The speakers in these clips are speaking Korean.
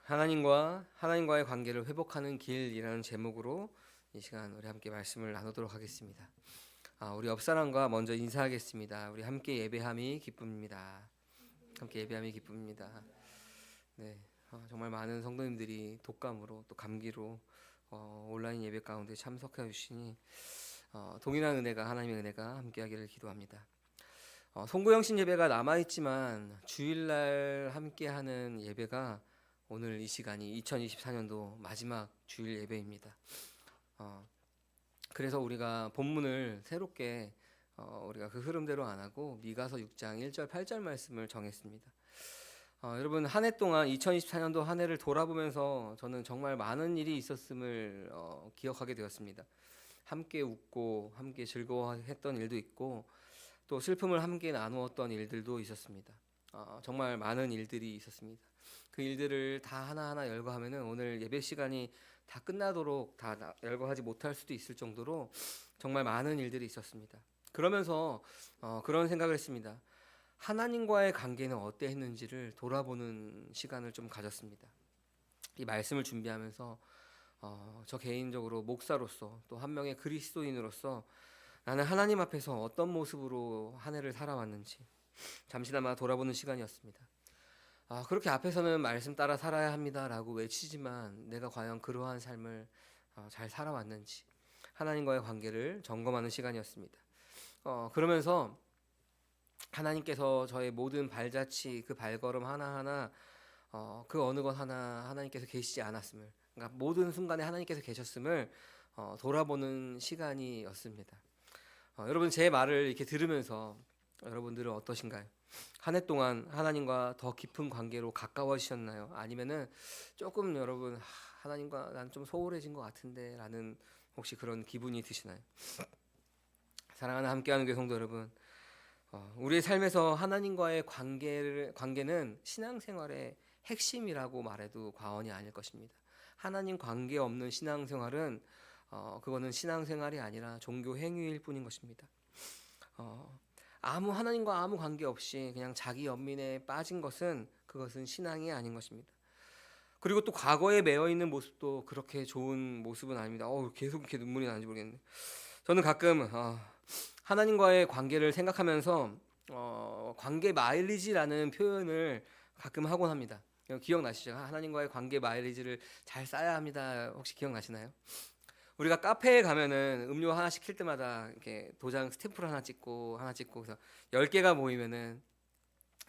하나님과의 관계를 회복하는 길이라는 제목으로 이 시간 우리 함께 말씀을 나누도록 하겠습니다. 우리 옆 사람과 먼저 인사하겠습니다. 우리 함께 예배함이 기쁨입니다. 함께 예배함이 기쁨입니다. 네, 정말 많은 성도님들이 독감으로 또 감기로 온라인 예배 가운데 참석해 주시니 동일한 은혜가 하나님의 은혜가 함께하기를 기도합니다. 송구영신 예배가 남아있지만 주일날 함께하는 예배가 오늘 이 시간이 2024년도 마지막 주일 예배입니다. 그래서 우리가 본문을 새롭게 우리가 그 흐름대로 안 하고 미가서 6장 1절 8절 말씀을 정했습니다. 여러분 한 해 동안 2024년도 한 해를 돌아보면서 저는 정말 많은 일이 있었음을 기억하게 되었습니다. 함께 웃고 함께 즐거워했던 일도 있고 또 슬픔을 함께 나누었던 일들도 있었습니다. 정말 많은 일들이 있었습니다. 그 일들을 다 하나하나 열거하면은 오늘 예배 시간이 다 끝나도록 다 열거하지 못할 수도 있을 정도로 정말 많은 일들이 있었습니다. 그러면서 그런 생각을 했습니다. 하나님과의 관계는 어땠는지를 돌아보는 시간을 좀 가졌습니다. 이 말씀을 준비하면서 저 개인적으로 목사로서 또 한 명의 그리스도인으로서 나는 하나님 앞에서 어떤 모습으로 한 해를 살아왔는지 잠시나마 돌아보는 시간이었습니다. 그렇게 앞에서는 말씀 따라 살아야 합니다라고 외치지만 내가 과연 그러한 삶을 잘 살아왔는지 하나님과의 관계를 점검하는 시간이었습니다. 그러면서 하나님께서 저의 모든 발자취 그 발걸음 하나하나 그 어느 것 하나 하나님께서 계시지 않았음을, 그러니까 모든 순간에 하나님께서 계셨음을 돌아보는 시간이었습니다. 여러분 제 말을 이렇게 들으면서 여러분들은 어떠신가요? 한 해 동안 하나님과 더 깊은 관계로 가까워지셨나요? 아니면은 조금 여러분 하나님과 난 좀 소홀해진 것 같은데 라는 혹시 그런 기분이 드시나요? 사랑하는 함께하는 교회 성도 여러분, 우리의 삶에서 하나님과의 관계는 신앙생활의 핵심이라고 말해도 과언이 아닐 것입니다. 하나님 관계 없는 신앙생활은 그거는 신앙생활이 아니라 종교 행위일 뿐인 것입니다. 하나님과 아무 관계 없이 그냥 자기 연민에 빠진 것은 그것은 신앙이 아닌 것입니다. 그리고 또 과거에 매여 있는 모습도 그렇게 좋은 모습은 아닙니다. 계속 이렇게 눈물이 나는지 모르겠네. 저는 가끔 하나님과의 관계를 생각하면서 관계 마일리지라는 표현을 가끔 하곤 합니다. 기억나시죠? 하나님과의 관계 마일리지를 잘 쌓아야 합니다. 혹시 기억나시나요? 우리가 카페에 가면은 음료 하나 시킬 때마다 이렇게 도장 스탬프를 하나 찍고 그래서 10개가 모이면은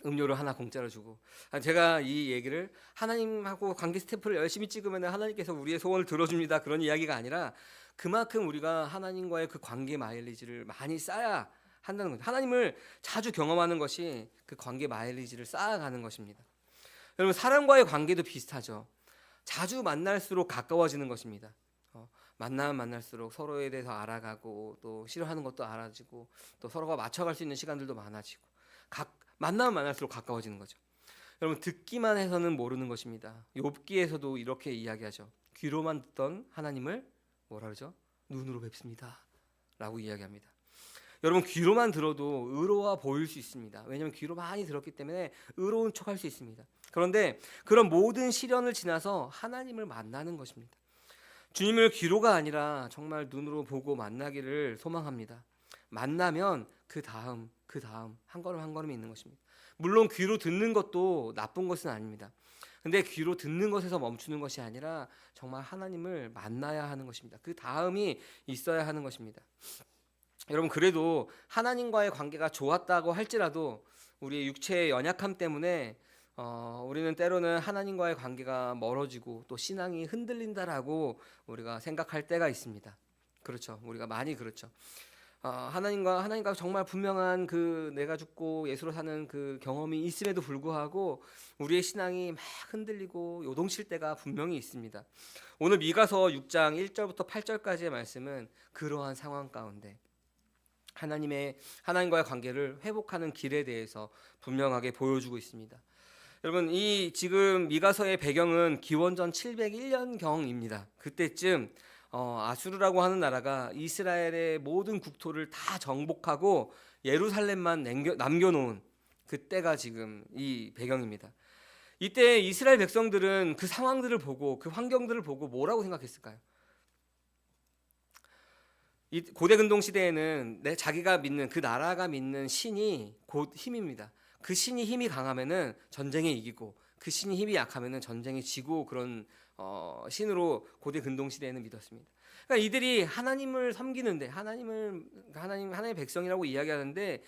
음료를 하나 공짜로 주고, 제가 이 얘기를 하나님하고 관계 스탬프를 열심히 찍으면 하나님께서 우리의 소원을 들어줍니다 그런 이야기가 아니라 그만큼 우리가 하나님과의 그 관계 마일리지를 많이 쌓아야 한다는 겁니다. 하나님을 자주 경험하는 것이 그 관계 마일리지를 쌓아가는 것입니다. 여러분 사람과의 관계도 비슷하죠. 자주 만날수록 가까워지는 것입니다. 만나면 만날수록 서로에 대해서 알아가고 또 싫어하는 것도 알아지고 또 서로가 맞춰갈 수 있는 시간들도 많아지고 만나면 만날수록 가까워지는 거죠. 여러분 듣기만 해서는 모르는 것입니다. 욥기에서도 이렇게 이야기하죠. 귀로만 듣던 하나님을 뭐라 그러죠? 눈으로 뵙습니다 라고 이야기합니다. 여러분 귀로만 들어도 의로워 보일 수 있습니다. 왜냐하면 귀로 많이 들었기 때문에 의로운 척할 수 있습니다. 그런데 그런 모든 시련을 지나서 하나님을 만나는 것입니다. 주님을 귀로가 아니라 정말 눈으로 보고 만나기를 소망합니다. 만나면 그 다음 한 걸음 한 걸음이 있는 것입니다. 물론 귀로 듣는 것도 나쁜 것은 아닙니다. 근데 귀로 듣는 것에서 멈추는 것이 아니라 정말 하나님을 만나야 하는 것입니다. 그 다음이 있어야 하는 것입니다. 여러분 그래도 하나님과의 관계가 좋았다고 할지라도 우리의 육체의 연약함 때문에 우리는 때로는 하나님과의 관계가 멀어지고 또 신앙이 흔들린다라고 우리가 생각할 때가 있습니다. 그렇죠. 우리가 많이 그렇죠. 하나님과 정말 분명한 그 내가 죽고 예수로 사는 그 경험이 있음에도 불구하고 우리의 신앙이 막 흔들리고 요동칠 때가 분명히 있습니다. 오늘 미가서 6장 1절부터 8절까지의 말씀은 그러한 상황 가운데 하나님과의 관계를 회복하는 길에 대해서 분명하게 보여주고 있습니다. 여러분 이 지금 미가서의 배경은 기원전 701년경입니다. 그때쯤 아수르라고 하는 나라가 이스라엘의 모든 국토를 다 정복하고 예루살렘만 남겨놓은 그때가 지금 이 배경입니다. 이때 이스라엘 백성들은 그 상황들을 보고 그 환경들을 보고 뭐라고 생각했을까요? 이 고대 근동 시대에는 자기가 믿는 그 나라가 믿는 신이 곧 힘입니다. 그 신이 힘이 강하면은 전쟁에 이기고 그 신이 힘이 약하면은 전쟁에 지고 그런 신으로 고대 근동 시대에는 믿었습니다. 그러니까 이들이 하나님을 섬기는데 하나님의 백성이라고 이야기하는데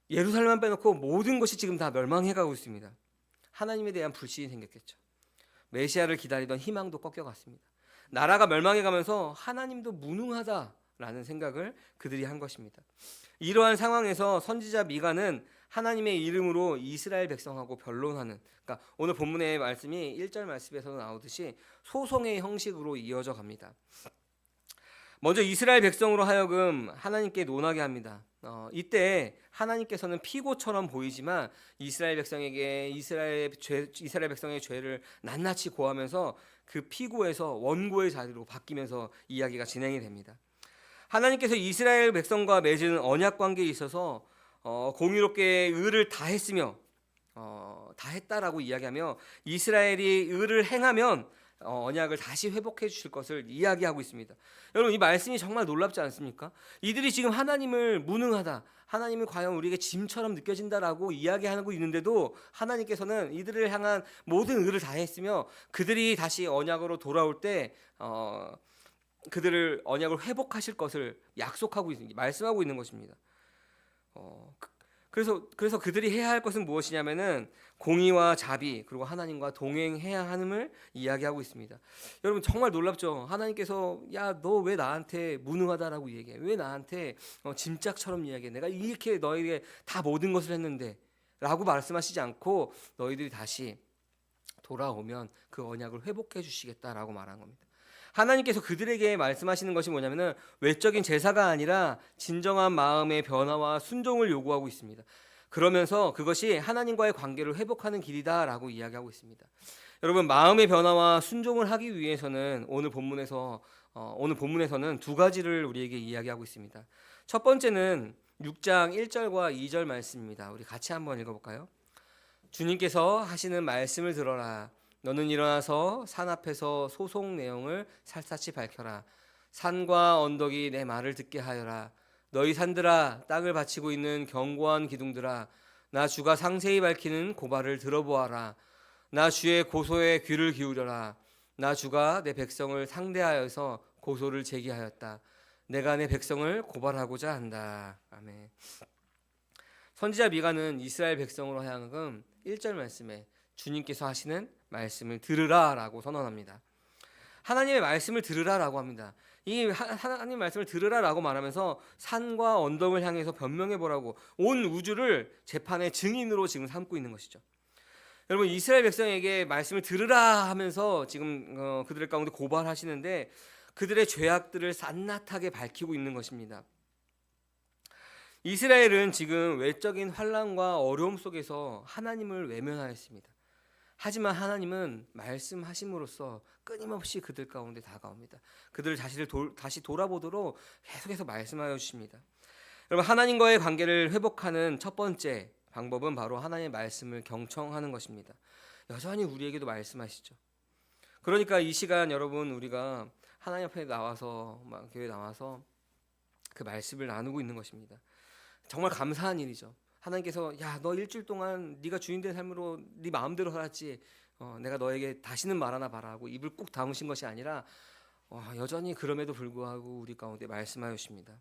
예루살렘만 빼놓고 모든 것이 지금 다 멸망해가고 있습니다. 하나님에 대한 불신이 생겼겠죠. 메시아를 기다리던 희망도 꺾여갔습니다. 나라가 멸망해가면서 하나님도 무능하다라는 생각을 그들이 한 것입니다. 이러한 상황에서 선지자 미가는 하나님의 이름으로 이스라엘 백성하고 변론하는, 그러니까 오늘 본문의 말씀이 1절 말씀에서 나오듯이 소송의 형식으로 이어져 갑니다. 먼저 이스라엘 백성으로 하여금 하나님께 논하게 합니다. 이때 하나님께서는 피고처럼 보이지만 이스라엘 백성의 죄를 낱낱이 고하면서 그 피고에서 원고의 자리로 바뀌면서 이야기가 진행이 됩니다. 하나님께서 이스라엘 백성과 맺은 언약 관계에 있어서 공의롭게 의를 다 했으며 다 했다라고 이야기하며 이스라엘이 의를 행하면 언약을 다시 회복해 주실 것을 이야기하고 있습니다. 여러분, 이 말씀이 정말 놀랍지 않습니까? 이들이 지금 하나님을 무능하다, 하나님이 과연 우리에게 짐처럼 느껴진다라고 이야기하고 있는데도 하나님께서는 이들을 향한 모든 의를 다했으며 그들이 다시 언약으로 돌아올 때 그들을 언약을 회복하실 것을 약속하고 있습니다. 말씀하고 있는 것입니다. 그래서 그들이 해야 할 것은 무엇이냐면은 공의와 자비 그리고 하나님과 동행해야 함을 이야기하고 있습니다. 여러분, 정말 놀랍죠? 하나님께서 야, 너 왜 나한테 무능하다라고 얘기해? 왜 나한테 짐짝처럼 이야기해? 내가 이렇게 너에게 다 모든 것을 했는데 라고 말씀하시지 않고 너희들이 다시 돌아오면 그 언약을 회복해 주시겠다라고 말한 겁니다. 하나님께서 그들에게 말씀하시는 것이 뭐냐면은 외적인 제사가 아니라 진정한 마음의 변화와 순종을 요구하고 있습니다. 그러면서 그것이 하나님과의 관계를 회복하는 길이다라고 이야기하고 있습니다. 여러분, 마음의 변화와 순종을 하기 위해서는 오늘 본문에서는 두 가지를 우리에게 이야기하고 있습니다. 첫 번째는 6장 1절과 2절 말씀입니다. 우리 같이 한번 읽어볼까요? 주님께서 하시는 말씀을 들어라. 너는 일어나서 산 앞에서 소송 내용을 살사치 밝혀라. 산과 언덕이 내 말을 듣게 하여라. 너희 산들아, 땅을 바치고 있는 견고한 기둥들아, 나 주가 상세히 밝히는 고발을 들어보아라. 나 주의 고소에 귀를 기울여라. 나 주가 내 백성을 상대하여서 고소를 제기하였다. 내가 내 백성을 고발하고자 한다. 아멘. 선지자 미가는 이스라엘 백성으로 하여금 1절 말씀에 주님께서 하시는 말씀을 들으라라고 선언합니다. 하나님의 말씀을 들으라라고 합니다. 이 하나님 말씀을 들으라라고 말하면서 산과 언덕을 향해서 변명해 보라고 온 우주를 재판의 증인으로 지금 삼고 있는 것이죠. 여러분, 이스라엘 백성에게 말씀을 들으라 하면서 지금 그들 가운데 고발하시는데 그들의 죄악들을 낱낱하게 밝히고 있는 것입니다. 이스라엘은 지금 외적인 환난과 어려움 속에서 하나님을 외면하였습니다. 하지만 하나님은 말씀하심으로써 끊임없이 그들 가운데 다가옵니다. 그들 자신을 다시 돌아보도록 계속해서 말씀하여 주십니다. 여러분, 하나님과의 관계를 회복하는 첫 번째 방법은 바로 하나님의 말씀을 경청하는 것입니다. 여전히 우리에게도 말씀하시죠. 그러니까 이 시간 여러분, 우리가 하나님 앞에 나와서 교회 나와서 그 말씀을 나누고 있는 것입니다. 정말 감사한 일이죠. 하나님께서 야, 너 일주일 동안 네가 주인된 삶으로 네 마음대로 살았지, 내가 너에게 다시는 말 하나 봐라 하고 입을 꾹 다무신 것이 아니라 여전히 그럼에도 불구하고 우리 가운데 말씀하여 주십니다.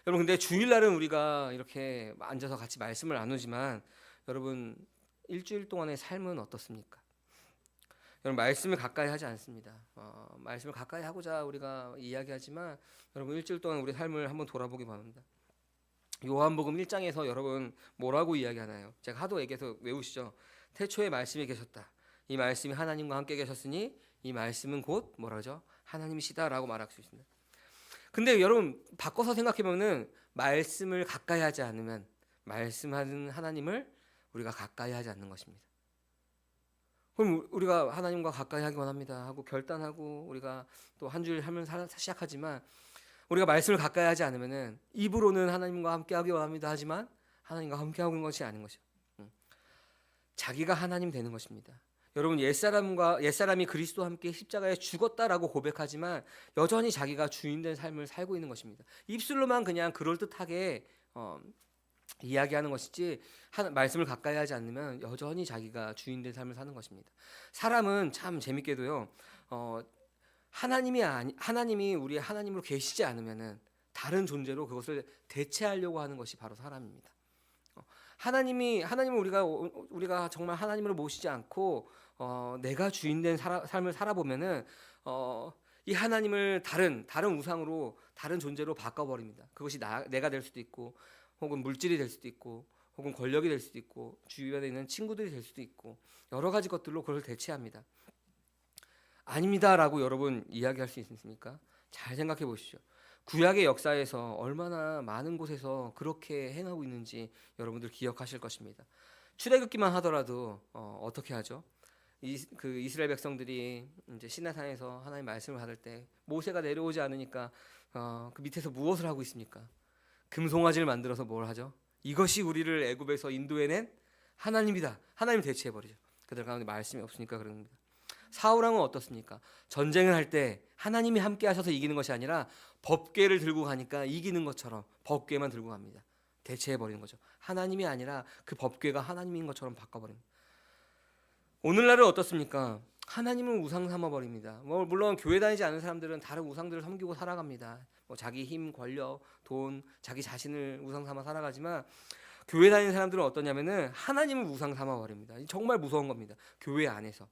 여러분, 근데 주일날은 우리가 이렇게 앉아서 같이 말씀을 나누지만 여러분, 일주일 동안의 삶은 어떻습니까? 여러분, 말씀을 가까이 하지 않습니다. 말씀을 가까이 하고자 우리가 이야기하지만 여러분, 일주일 동안 우리 삶을 한번 돌아보기 바랍니다. 요한복음 1장에서 여러분 뭐라고 이야기하나요? 제가 하도 얘기해서 외우시죠. 태초에 말씀이 계셨다. 이 말씀이 하나님과 함께 계셨으니 이 말씀은 곧 뭐라죠? 하나님이시다라고 말할 수 있습니다. 근데 여러분, 바꿔서 생각해보면 말씀을 가까이 하지 않으면 말씀하는 하나님을 우리가 가까이 하지 않는 것입니다. 그럼 우리가 하나님과 가까이 하기 원합니다 하고 결단하고 우리가 또 한 주일 하면 시작하지만 우리가 말씀을 가까이 하지 않으면은 입으로는 하나님과 함께 하기 원합니다 하지만 하나님과 함께 하고 있는 것이 아닌 것이죠. 자기가 하나님 되는 것입니다. 여러분, 옛사람이 그리스도와 함께 십자가에 죽었다라고 고백하지만 여전히 자기가 주인된 삶을 살고 있는 것입니다. 입술로만 그냥 그럴듯하게 이야기하는 것이지 말씀을 가까이 하지 않으면 여전히 자기가 주인된 삶을 사는 것입니다. 사람은 참 재밌게도요, 하나님이 우리의 하나님으로 계시지 않으면은 다른 존재로 그것을 대체하려고 하는 것이 바로 사람입니다. 하나님을 우리가 정말 하나님으로 모시지 않고 내가 주인된 삶을 살아보면은 이 하나님을 다른 우상으로, 다른 존재로 바꿔버립니다. 그것이 내가 될 수도 있고, 혹은 물질이 될 수도 있고, 혹은 권력이 될 수도 있고, 주변에 있는 친구들이 될 수도 있고, 여러 가지 것들로 그걸 대체합니다. 아닙니다라고 여러분 이야기할 수 있습니까? 잘 생각해 보십시오. 구약의 역사에서 얼마나 많은 곳에서 그렇게 행하고 있는지 여러분들 기억하실 것입니다. 출애굽기만 하더라도 어떻게 하죠? 이스라엘 백성들이 이제 시내산에서 하나님 말씀을 받을 때 모세가 내려오지 않으니까 그 밑에서 무엇을 하고 있습니까? 금송아지를 만들어서 뭘 하죠? 이것이 우리를 애굽에서 인도해낸 하나님이다. 하나님 대체해 버리죠. 그들 가운데 말씀이 없으니까 그런 겁니다. 사울왕은 어떻습니까? 전쟁을 할 때 하나님이 함께 하셔서 이기는 것이 아니라 법궤를 들고 가니까 이기는 것처럼 법궤만 들고 갑니다. 대체해 버리는 거죠. 하나님이 아니라 그 법궤가 하나님인 것처럼 바꿔버립니다. 오늘날은 어떻습니까? 하나님을 우상 삼아 버립니다. 물론 교회 다니지 않은 사람들은 다른 우상들을 섬기고 살아갑니다. 자기 힘, 권력, 돈, 자기 자신을 우상 삼아 살아가지만 교회 다니는 사람들은 어떠냐면은 하나님을 우상 삼아 버립니다. 정말 무서운 겁니다. 교회 안에서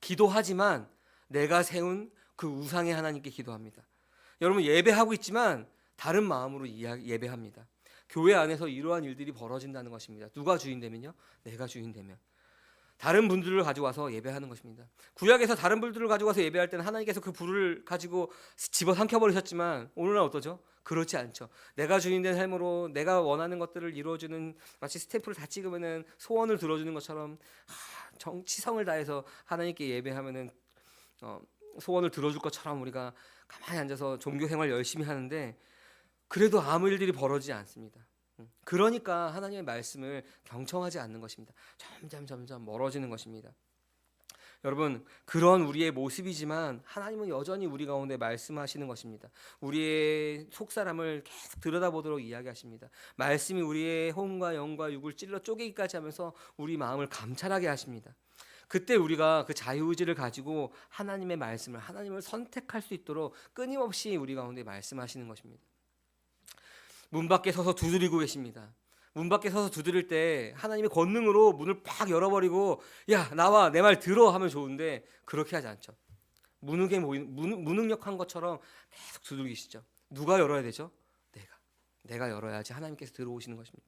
기도하지만 내가 세운 그 우상의 하나님께 기도합니다. 여러분, 예배하고 있지만 다른 마음으로 예배합니다. 교회 안에서 이러한 일들이 벌어진다는 것입니다. 누가 주인 되면요? 내가 주인 되면. 다른 분들을 가지고 와서 예배하는 것입니다. 구약에서 다른 분들을 가지고 와서 예배할 때는 하나님께서 그 불을 가지고 집어삼켜 버리셨지만 오늘은 어떠죠? 그렇지 않죠. 내가 주인된 삶으로 내가 원하는 것들을 이루어주는, 마치 스탬프를 다 찍으면은 소원을 들어주는 것처럼 정치성을 다해서 하나님께 예배하면은 소원을 들어줄 것처럼 우리가 가만히 앉아서 종교 생활 열심히 하는데 그래도 아무 일들이 벌어지지 않습니다. 그러니까 하나님의 말씀을 경청하지 않는 것입니다. 점점 멀어지는 것입니다. 여러분, 그런 우리의 모습이지만 하나님은 여전히 우리 가운데 말씀하시는 것입니다. 우리의 속사람을 계속 들여다보도록 이야기하십니다. 말씀이 우리의 혼과 영과 육을 찔러 쪼개기까지 하면서 우리 마음을 감찰하게 하십니다. 그때 우리가 그 자유의지를 가지고 하나님의 말씀을, 하나님을 선택할 수 있도록 끊임없이 우리 가운데 말씀하시는 것입니다. 문 밖에 서서 두드리고 계십니다. 문 밖에 서서 두드릴 때 하나님의 권능으로 문을 팍 열어버리고 야 나와 내 말 들어 하면 좋은데 그렇게 하지 않죠. 무능력한 것처럼 계속 두들기시죠. 누가 열어야 되죠? 내가 열어야지 하나님께서 들어오시는 것입니다.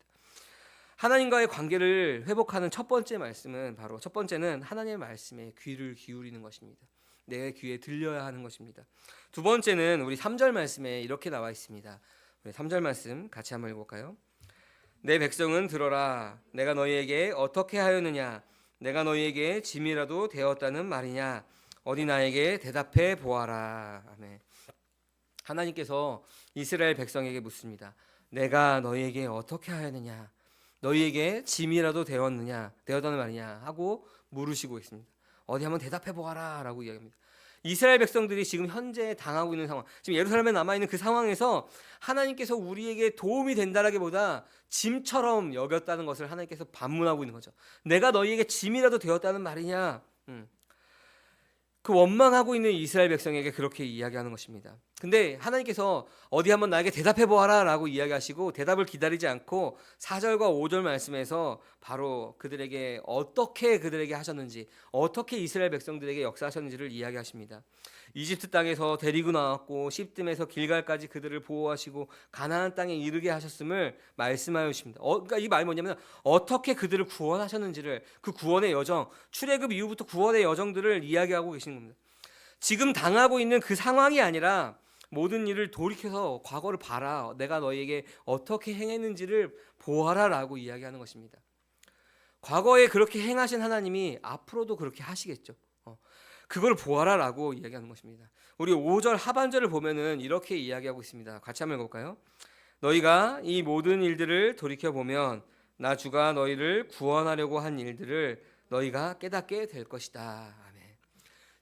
하나님과의 관계를 회복하는 첫 번째는 하나님의 말씀에 귀를 기울이는 것입니다. 내 귀에 들려야 하는 것입니다. 두 번째는 우리 3절 말씀에 이렇게 나와 있습니다. 3절 말씀 같이 한번 읽어볼까요? 내 백성은 들어라. 내가 너희에게 어떻게 하였느냐? 내가 너희에게 짐이라도 되었다는 말이냐? 어디 나에게 대답해 보아라. 아멘. 하나님께서 이스라엘 백성에게 묻습니다. 내가 너희에게 어떻게 하였느냐? 너희에게 짐이라도 되었다는 말이냐? 하고 물으시고 있습니다. 어디 한번 대답해 보아라 라고 이야기합니다. 이스라엘 백성들이 지금 현재 당하고 있는 상황, 지금 예루살렘에 남아있는 그 상황에서 하나님께서 우리에게 도움이 된다라기보다 짐처럼 여겼다는 것을 하나님께서 반문하고 있는 거죠. 내가 너희에게 짐이라도 되었다는 말이냐? 그 원망하고 있는 이스라엘 백성에게 그렇게 이야기하는 것입니다. 근데 하나님께서 어디 한번 나에게 대답해 보아라 라고 이야기하시고 대답을 기다리지 않고 4절과 5절 말씀에서 바로 어떻게 그들에게 하셨는지, 어떻게 이스라엘 백성들에게 역사하셨는지를 이야기하십니다. 이집트 땅에서 데리고 나왔고 시딤에서 길갈까지 그들을 보호하시고 가나안 땅에 이르게 하셨음을 말씀하여 주십니다. 그러니까 이 말이 뭐냐면 어떻게 그들을 구원하셨는지를, 그 구원의 여정, 출애굽 이후부터 구원의 여정들을 이야기하고 계시는 겁니다. 지금 당하고 있는 그 상황이 아니라 모든 일을 돌이켜서 과거를 봐라. 내가 너희에게 어떻게 행했는지를 보아라 라고 이야기하는 것입니다. 과거에 그렇게 행하신 하나님이 앞으로도 그렇게 하시겠죠. 그걸 보아라 라고 이야기하는 것입니다. 우리 5절 하반절을 보면은 이렇게 이야기하고 있습니다. 같이 한번 읽어볼까요? 너희가 이 모든 일들을 돌이켜보면 나 주가 너희를 구원하려고 한 일들을 너희가 깨닫게 될 것이다. 아멘.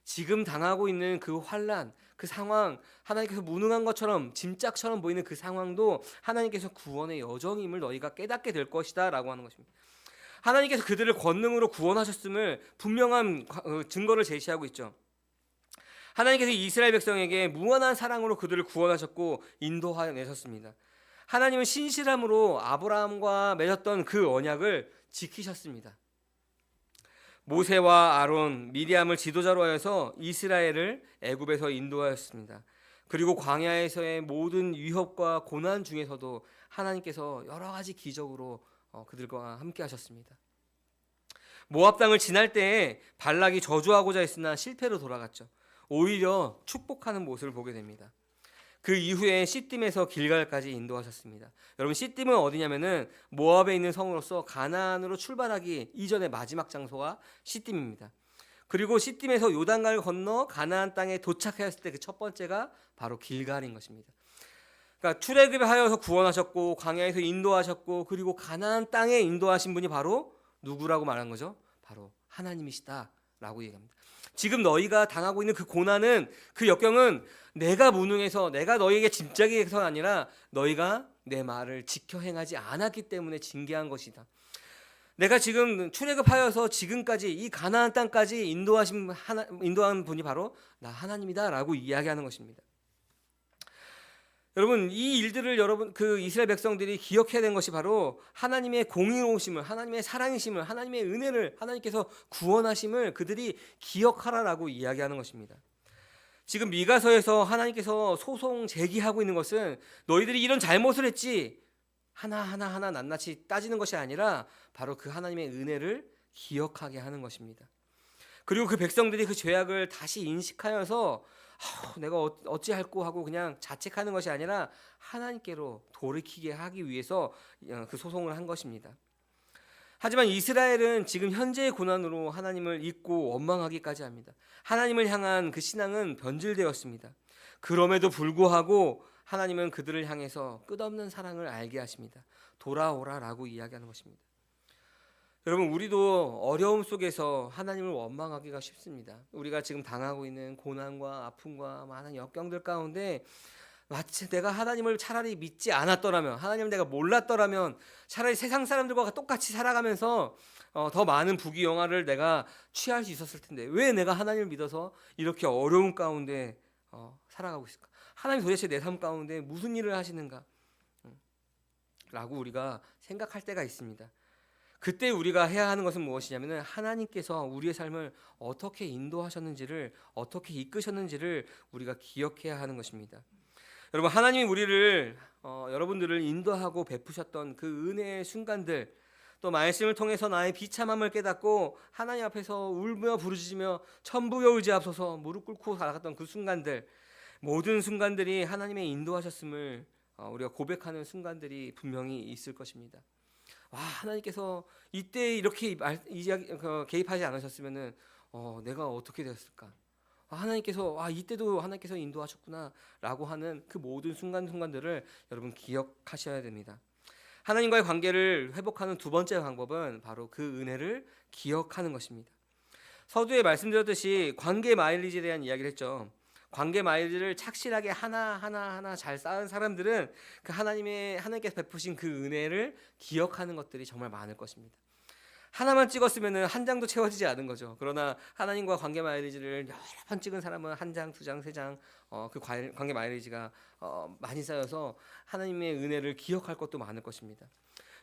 지금 당하고 있는 그 환난, 그 상황, 하나님께서 무능한 것처럼 짐짝처럼 보이는 그 상황도 하나님께서 구원의 여정임을 너희가 깨닫게 될 것이다 라고 하는 것입니다. 하나님께서 그들을 권능으로 구원하셨음을 분명한 증거를 제시하고 있죠. 하나님께서 이스라엘 백성에게 무한한 사랑으로 그들을 구원하셨고 인도하내셨습니다. 하나님은 신실함으로 아브라함과 맺었던 그 언약을 지키셨습니다. 모세와 아론, 미리암을 지도자로 하여서 이스라엘을 애굽에서 인도하였습니다. 그리고 광야에서의 모든 위협과 고난 중에서도 하나님께서 여러 가지 기적으로 그들과 함께 하셨습니다. 모압 땅을 지날 때에 발락이 저주하고자 했으나 실패로 돌아갔죠. 오히려 축복하는 모습을 보게 됩니다. 그 이후에 시딤에서 길갈까지 인도하셨습니다. 여러분, 시딤은 어디냐면은 모압에 있는 성으로서 가나안으로 출발하기 이전의 마지막 장소가 시딤입니다. 그리고 시딤에서 요단강을 건너 가나안 땅에 도착하였을 때 그 첫 번째가 바로 길갈인 것입니다. 그러니까 출애굽하여서 구원하셨고 광야에서 인도하셨고 그리고 가나안 땅에 인도하신 분이 바로 누구라고 말한 거죠? 바로 하나님이시다라고 얘기합니다. 지금 너희가 당하고 있는 그 고난은, 그 역경은 내가 무능해서, 내가 너희에게 짐작이 해서가 아니라 너희가 내 말을 지켜 행하지 않았기 때문에 징계한 것이다. 내가 지금 출애굽하여서 지금까지 이 가나안 땅까지 인도한 분이 바로 나 하나님이다라고 이야기하는 것입니다. 여러분, 이 일들을 그 이스라엘 백성들이 기억해야 되는 것이 바로 하나님의 공의로우심을, 하나님의 사랑이심을, 하나님의 은혜를, 하나님께서 구원하심을 그들이 기억하라라고 이야기하는 것입니다. 지금 미가서에서 하나님께서 소송 제기하고 있는 것은 너희들이 이런 잘못을 했지 하나하나 낱낱이 따지는 것이 아니라 바로 그 하나님의 은혜를 기억하게 하는 것입니다. 그리고 그 백성들이 그 죄악을 다시 인식하여서 내가 어찌할꼬 하고 그냥 자책하는 것이 아니라 하나님께로 돌이키게 하기 위해서 그 소송을 한 것입니다. 하지만 이스라엘은 지금 현재의 고난으로 하나님을 잊고 원망하기까지 합니다. 하나님을 향한 그 신앙은 변질되었습니다. 그럼에도 불구하고 하나님은 그들을 향해서 끝없는 사랑을 알게 하십니다. 돌아오라라고 이야기하는 것입니다. 여러분, 우리도 어려움 속에서 하나님을 원망하기가 쉽습니다. 우리가 지금 당하고 있는 고난과 아픔과 많은 역경들 가운데 마치 내가 하나님을 차라리 믿지 않았더라면, 하나님을 내가 몰랐더라면 차라리 세상 사람들과 똑같이 살아가면서 더 많은 부귀영화를 내가 취할 수 있었을 텐데 왜 내가 하나님을 믿어서 이렇게 어려운 가운데 살아가고 있을까? 하나님 도대체 내 삶 가운데 무슨 일을 하시는가? 라고 우리가 생각할 때가 있습니다. 그때 우리가 해야 하는 것은 무엇이냐면 하나님께서 우리의 삶을 어떻게 인도하셨는지를, 어떻게 이끄셨는지를 우리가 기억해야 하는 것입니다. 여러분, 하나님이 우리를 여러분들을 인도하고 베푸셨던 그 은혜의 순간들, 또 말씀을 통해서 나의 비참함을 깨닫고 하나님 앞에서 울며 부르짖으며 천부여울지앞서서 무릎 꿇고 살아갔던 그 순간들, 모든 순간들이 하나님의 인도하셨음을 우리가 고백하는 순간들이 분명히 있을 것입니다. 하나님께서 이때 이렇게 개입하지 않으셨으면은 내가 어떻게 되었을까? 하나님께서 이때도 하나님께서 인도하셨구나라고 하는 그 모든 순간들을 여러분 기억하셔야 됩니다. 하나님과의 관계를 회복하는 두 번째 방법은 바로 그 은혜를 기억하는 것입니다. 서두에 말씀드렸듯이 관계 마일리지에 대한 이야기를 했죠. 관계 마일리지를 착실하게 하나하나 잘 쌓은 사람들은 그 하나님께서 베푸신 그 은혜를 기억하는 것들이 정말 많을 것입니다. 하나만 찍었으면 한 장도 채워지지 않은 거죠. 그러나 하나님과 관계 마일리지를 여러 번 찍은 사람은 한 장, 두 장, 세 장, 그 관계 마일리지가 많이 쌓여서 하나님의 은혜를 기억할 것도 많을 것입니다.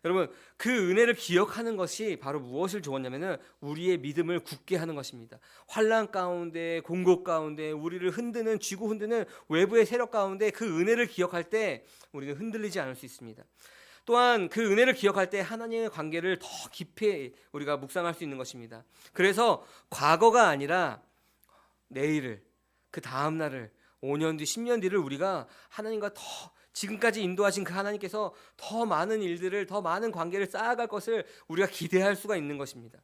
여러분, 그 은혜를 기억하는 것이 바로 무엇을 주었냐면은 우리의 믿음을 굳게 하는 것입니다. 환난 가운데, 공고 가운데 우리를 쥐고 흔드는 외부의 세력 가운데 그 은혜를 기억할 때 우리는 흔들리지 않을 수 있습니다. 또한 그 은혜를 기억할 때 하나님의 관계를 더 깊이 우리가 묵상할 수 있는 것입니다. 그래서 과거가 아니라 내일을, 그 다음 날을, 5년 뒤, 10년 뒤를 우리가 하나님과 더 지금까지 인도하신 그 하나님께서 더 많은 일들을, 더 많은 관계를 쌓아갈 것을 우리가 기대할 수가 있는 것입니다.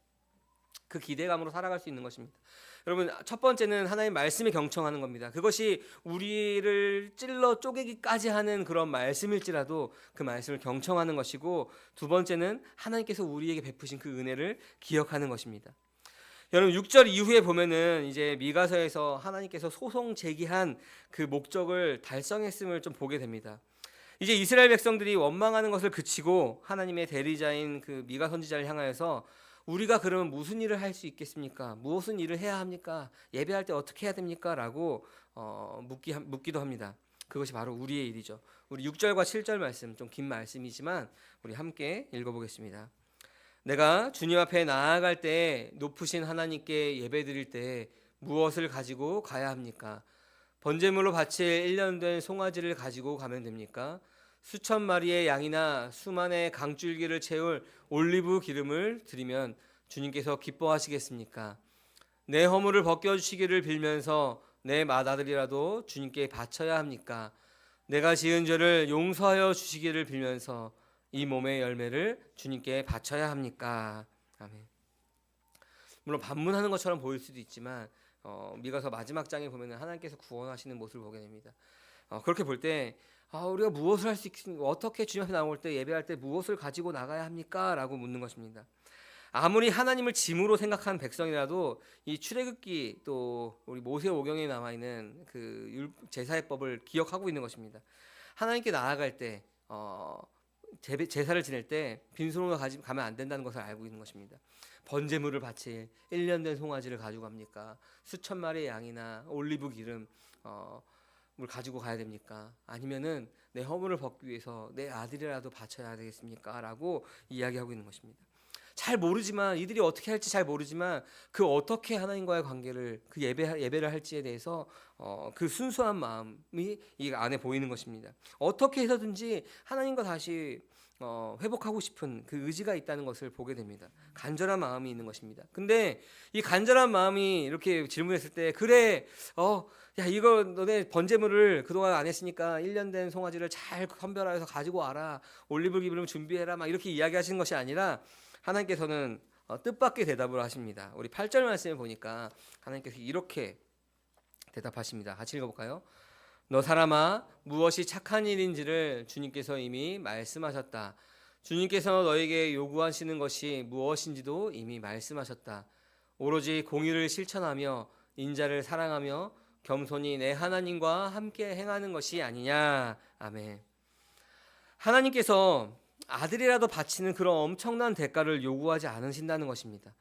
그 기대감으로 살아갈 수 있는 것입니다. 여러분, 첫 번째는 하나님 말씀에 경청하는 겁니다. 그것이 우리를 찔러 쪼개기까지 하는 그런 말씀일지라도 그 말씀을 경청하는 것이고, 두 번째는 하나님께서 우리에게 베푸신 그 은혜를 기억하는 것입니다. 여러분, 6절 이후에 보면은 이제 미가서에서 하나님께서 소송 제기한 그 목적을 달성했음을 좀 보게 됩니다. 이제 이스라엘 백성들이 원망하는 것을 그치고 하나님의 대리자인 그 미가 선지자를 향하여서 우리가 그러면 무슨 일을 할 수 있겠습니까? 무슨 일을 해야 합니까? 예배할 때 어떻게 해야 됩니까? 라고 묻기도 합니다. 그것이 바로 우리의 일이죠. 우리 6절과 7절 말씀, 좀 긴 말씀이지만 우리 함께 읽어보겠습니다. 내가 주님 앞에 나아갈 때 높으신 하나님께 예배드릴 때 무엇을 가지고 가야 합니까? 번제물로 바칠 1년 된 송아지를 가지고 가면 됩니까? 수천 마리의 양이나 수만의 강줄기를 채울 올리브 기름을 드리면 주님께서 기뻐하시겠습니까? 내 허물을 벗겨주시기를 빌면서 내 맏아들이라도 주님께 바쳐야 합니까? 내가 지은 죄를 용서하여 주시기를 빌면서 이 몸의 열매를 주님께 바쳐야 합니까? 아멘. 물론 반문하는 것처럼 보일 수도 있지만 미가서 마지막 장에 보면 하나님께서 구원하시는 모습을 보게 됩니다. 그렇게 볼 때 우리가 무엇을 할 수 있습니까? 어떻게 주님 앞에 나올 때 예배할 때 무엇을 가지고 나가야 합니까? 라고 묻는 것입니다. 아무리 하나님을 짐으로 생각한 백성이라도 이 출애굽기 또 우리 모세오경에 남아 있는 그 제사의법을 기억하고 있는 것입니다. 하나님께 나아갈 때 제사를 지낼 때 빈손으로 가면 안 된다는 것을 알고 있는 것입니다. 번제물을 바칠 1년 된 송아지를 가지고 갑니까? 수천 마리의 양이나 올리브 기름 물 가지고 가야 됩니까? 아니면은 내 허물을 벗기 위해서 내 아들이라도 바쳐야 되겠습니까? 라고 이야기하고 있는 것입니다. 잘 모르지만, 이들이 어떻게 할지 잘 모르지만 그 어떻게 하나님과의 관계를, 그 예배를 할지에 대해서 그 순수한 마음이 이 안에 보이는 것입니다. 어떻게 해서든지 하나님과 다시 회복하고 싶은 그 의지가 있다는 것을 보게 됩니다. 간절한 마음이 있는 것입니다. 근데 이 간절한 마음이 이렇게 질문했을 때, 그래, 야, 이거 너네 번제물을 그동안 안 했으니까 1년 된 송아지를 잘 선별해서 가지고 와라, 올리브 기름 준비해라, 막 이렇게 이야기하시는 것이 아니라 하나님께서는 뜻밖의 대답을 하십니다. 우리 8절 말씀을 보니까 하나님께서 이렇게 대답하십니다. 같이 읽어볼까요? 너 사람아, 무엇이 착한 일인지를 주님께서 이미 말씀하셨다. 주님께서 너에게 요구하시는 것이 무엇인지도 이미 말씀하셨다. 오로지 공의를 실천하며 인자를 사랑하며 겸손히 내 하나님과 함께 행하는 것이 아니냐. 아멘. 하나님께서 아들이라도 바치는 그런 엄청난 대가를 요구하지 않으신다는 것입니다.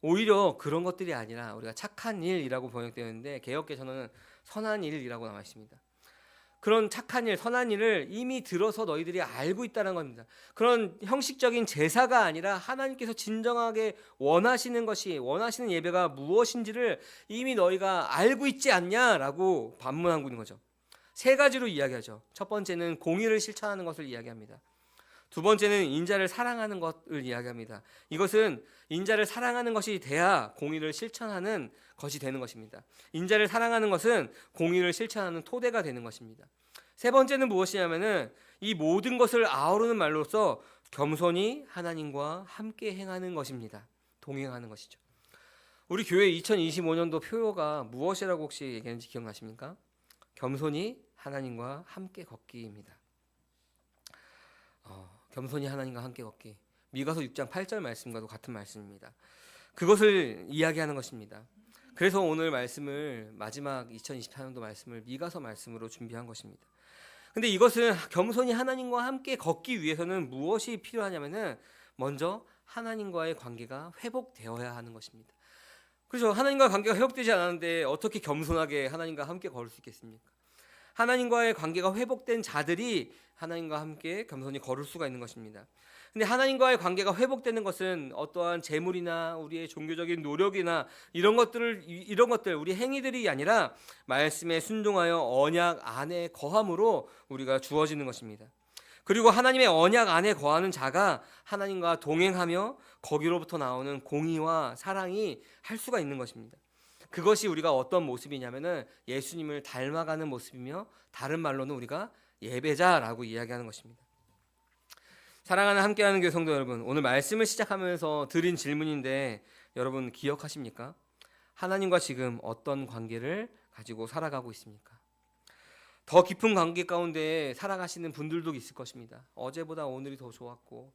오히려 그런 것들이 아니라 우리가 착한 일이라고 번역되는데 개역개정은 선한 일이라고 나와 있습니다. 그런 착한 일, 선한 일을 이미 들어서 너희들이 알고 있다는 겁니다. 그런 형식적인 제사가 아니라 하나님께서 진정하게 원하시는 것이, 원하시는 예배가 무엇인지를 이미 너희가 알고 있지 않냐라고 반문하고 있는 거죠. 세 가지로 이야기하죠. 첫 번째는 공의를 실천하는 것을 이야기합니다. 두 번째는 인자를 사랑하는 것을 이야기합니다. 이것은 인자를 사랑하는 것이 돼야 공의를 실천하는 것이 되는 것입니다. 인자를 사랑하는 것은 공의를 실천하는 토대가 되는 것입니다. 세 번째는 무엇이냐면은 이 모든 것을 아우르는 말로써 겸손히 하나님과 함께 행하는 것입니다. 동행하는 것이죠. 우리 교회 2025년도 표어가 무엇이라고 혹시 얘기했는지 기억나십니까? 겸손히 하나님과 함께 걷기입니다. 겸손히 하나님과 함께 걷기. 미가서 6장 8절 말씀과도 같은 말씀입니다. 그것을 이야기하는 것입니다. 그래서 오늘 말씀을, 마지막 2024년도 말씀을 미가서 말씀으로 준비한 것입니다. 근데 이것은 겸손히 하나님과 함께 걷기 위해서는 무엇이 필요하냐면은 먼저 하나님과의 관계가 회복되어야 하는 것입니다. 그렇죠. 하나님과 관계가 회복되지 않았는데 어떻게 겸손하게 하나님과 함께 걸을 수 있겠습니까? 하나님과의 관계가 회복된 자들이 하나님과 함께 겸손히 걸을 수가 있는 것입니다. 근데 하나님과의 관계가 회복되는 것은 어떠한 재물이나 우리의 종교적인 노력이나 이런 것들 우리 행위들이 아니라 말씀에 순종하여 언약 안에 거함으로 우리가 주어지는 것입니다. 그리고 하나님의 언약 안에 거하는 자가 하나님과 동행하며 거기로부터 나오는 공의와 사랑이 할 수가 있는 것입니다. 그것이 우리가 어떤 모습이냐면은 예수님을 닮아가는 모습이며, 다른 말로는 우리가 예배자라고 이야기하는 것입니다. 사랑하는 함께하는 교회 성도 여러분, 오늘 말씀을 시작하면서 드린 질문인데 여러분 기억하십니까? 하나님과 지금 어떤 관계를 가지고 살아가고 있습니까? 더 깊은 관계 가운데 살아가시는 분들도 있을 것입니다. 어제보다 오늘이 더 좋았고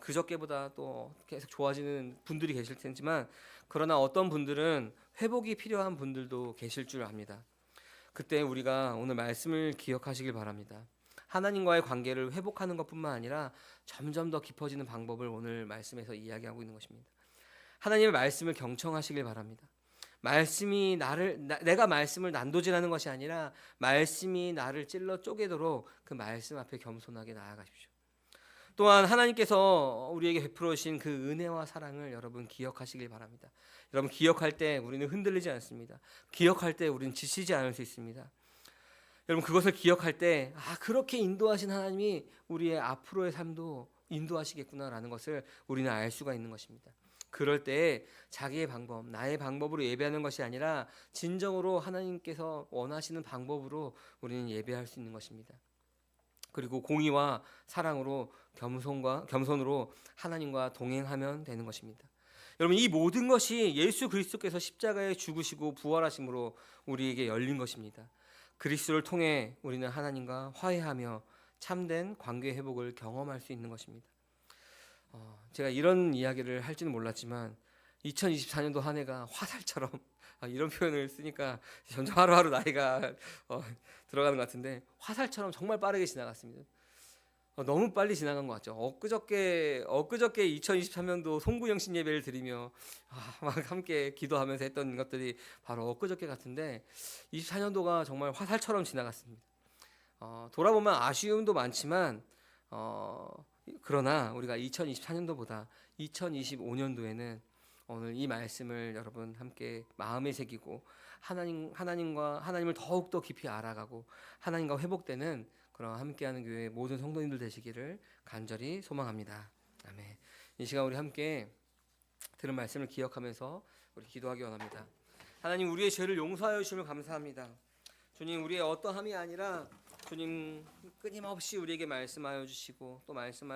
그저께보다 또 계속 좋아지는 분들이 계실 테지만, 그러나 어떤 분들은 회복이 필요한 분들도 계실 줄 압니다. 그때 우리가 오늘 말씀을 기억하시길 바랍니다. 하나님과의 관계를 회복하는 것뿐만 아니라 점점 더 깊어지는 방법을 오늘 말씀에서 이야기하고 있는 것입니다. 하나님의 말씀을 경청하시길 바랍니다. 말씀이 내가 말씀을 난도질하는 것이 아니라 말씀이 나를 찔러 쪼개도록 그 말씀 앞에 겸손하게 나아가십시오. 또한 하나님께서 우리에게 베풀어 주신 그 은혜와 사랑을 여러분 기억하시길 바랍니다. 여러분 기억할 때 우리는 흔들리지 않습니다. 기억할 때 우리는 지치지 않을 수 있습니다. 여러분 그것을 기억할 때 그렇게 인도하신 하나님이 우리의 앞으로의 삶도 인도하시겠구나라는 것을 우리는 알 수가 있는 것입니다. 그럴 때 자기의 방법, 나의 방법으로 예배하는 것이 아니라 진정으로 하나님께서 원하시는 방법으로 우리는 예배할 수 있는 것입니다. 그리고 공의와 사랑으로 겸손으로 하나님과 동행하면 되는 것입니다. 여러분 이 모든 것이 예수 그리스도께서 십자가에 죽으시고 부활하심으로 우리에게 열린 것입니다. 그리스도를 통해 우리는 하나님과 화해하며 참된 관계 회복을 경험할 수 있는 것입니다. 제가 이런 이야기를 할지는 몰랐지만 2024년도 한 해가 화살처럼 이런 표현을 쓰니까 점점 하루하루 나이가 들어가는 것 같은데, 화살처럼 정말 빠르게 지나갔습니다. 너무 빨리 지나간 것 같죠. 엊그저께 2023년도 송구영신 예배를 드리며 막 함께 기도하면서 했던 것들이 바로 엊그저께 같은데 24년도가 정말 화살처럼 지나갔습니다. 돌아보면 아쉬움도 많지만 그러나 우리가 2024년도보다 2025년도에는 오늘 이 말씀을 여러분 함께 마음에 새기고 하나님을 더욱더 깊이 알아가고 하나님과 회복되는 그런 함께하는 교회 모든 성도님들 되시기를 간절히 소망합니다. 아멘. 이 시간 우리 함께 들은 말씀을 기억하면서 우리 기도하기 원합니다. 하나님, 우리의 죄를 용서하여 주심을 감사합니다. 주님, 우리의 어떠함이 아니라 주님 끊임없이 우리에게 말씀하여 주시고 또 말씀하여